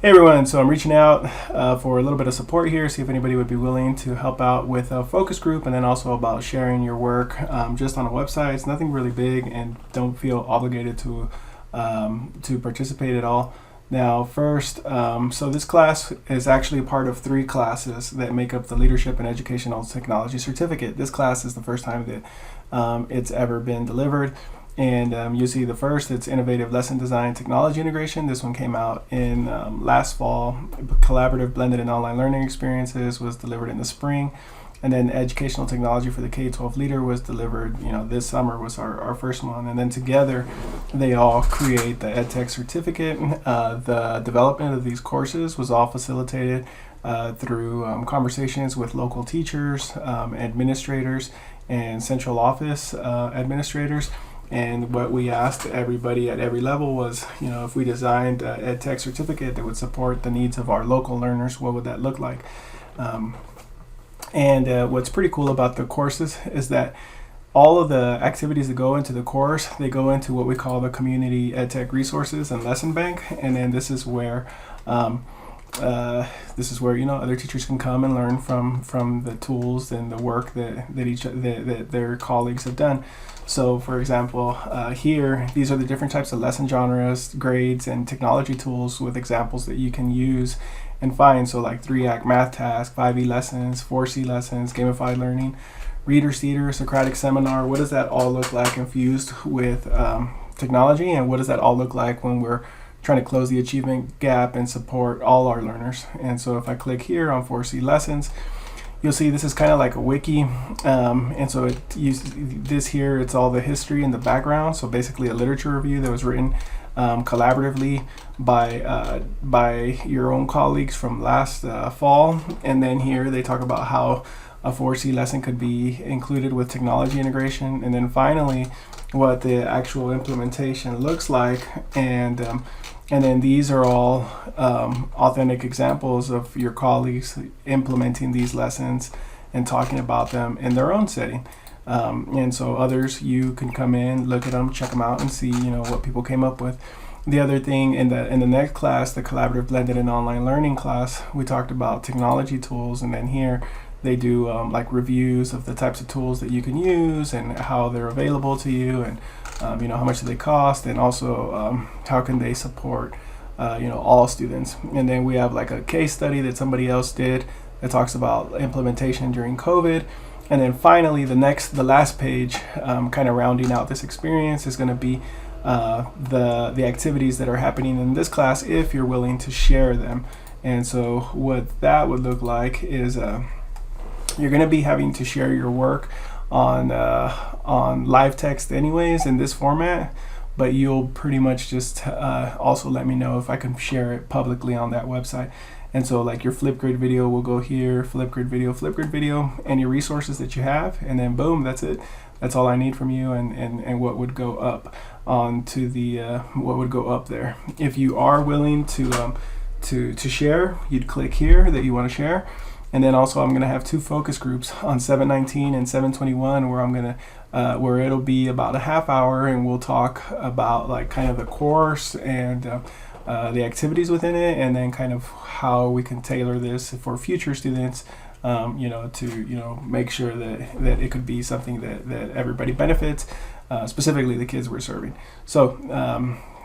Hey everyone, so I'm reaching out for a little bit of support here, see if anybody would be willing to help out with a focus group, and then also about sharing your work just on a website. It's nothing really big, and don't feel obligated to participate at all. Now first, so this class is actually a part of 3 classes that make up the Leadership and Educational Technology Certificate. This class is the first time that it's ever been delivered. And you see the first, it's Innovative Lesson Design Technology Integration. This one came out in last fall. Collaborative Blended and Online Learning Experiences was delivered in the spring. And then Educational Technology for the K-12 Leader was delivered, this summer was our first one. And then together, they all create the EdTech certificate. The development of these courses was all facilitated through conversations with local teachers, administrators, and central office administrators. And what we asked everybody at every level was, if we designed an EdTech certificate that would support the needs of our local learners, what would that look like? What's pretty cool about the courses is that all of the activities that go into the course, they go into what we call the Community EdTech Resources and Lesson Bank. And then this is where other teachers can come and learn from the tools and the work that their colleagues have done. So for example, here, these are the different types of lesson genres, grades, and technology tools with examples that you can use and find. So like 3-act math task, 5E lessons, 4C lessons, gamified learning, reader seater, Socratic seminar. What does that all look like infused with technology? And what does that all look like when we're trying to close the achievement gap and support all our learners? And so if I click here on 4C lessons, you'll see this is kind of like a wiki, and so this here, it's all the history and the background. So basically a literature review that was written collaboratively by your own colleagues from last fall. And then here they talk about how a 4C lesson could be included with technology integration. And then finally, what the actual implementation looks like. And then these are all authentic examples of your colleagues implementing these lessons and talking about them in their own setting. And so others, you can come in, look at them, check them out, and see what people came up with. The other thing in the next class, the Collaborative Blended and Online Learning class, we talked about technology tools, and then here they do like reviews of the types of tools that you can use and how they're available to you, and how much do they cost, and also how can they support all students. And then we have like a case study that somebody else did that talks about implementation during COVID. And then finally, the last page, kind of rounding out this experience, is going to be the activities that are happening in this class if you're willing to share them. And so what that would look like is you're going to be having to share your work on live text anyways in this format, but you'll pretty much just also let me know if I can share it publicly on that website. And so like your Flipgrid video will go here, Flipgrid video, and your resources that you have, and then boom, that's it. That's all I need from you, and what would go up onto the what would go up there. If you are willing to share, you'd click here that you want to share. And then also I'm going to have 2 focus groups on 719 and 721 where I'm going to where it'll be about a half hour, and we'll talk about like kind of the course and the activities within it, and then kind of how we can tailor this for future students, to make sure that it could be something that everybody benefits, specifically the kids we're serving. So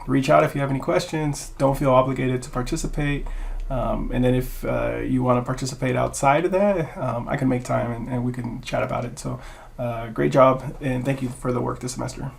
reach out if you have any questions. Don't feel obligated to participate. And then if you want to participate outside of that, I can make time and we can chat about it. So great job, and thank you for the work this semester.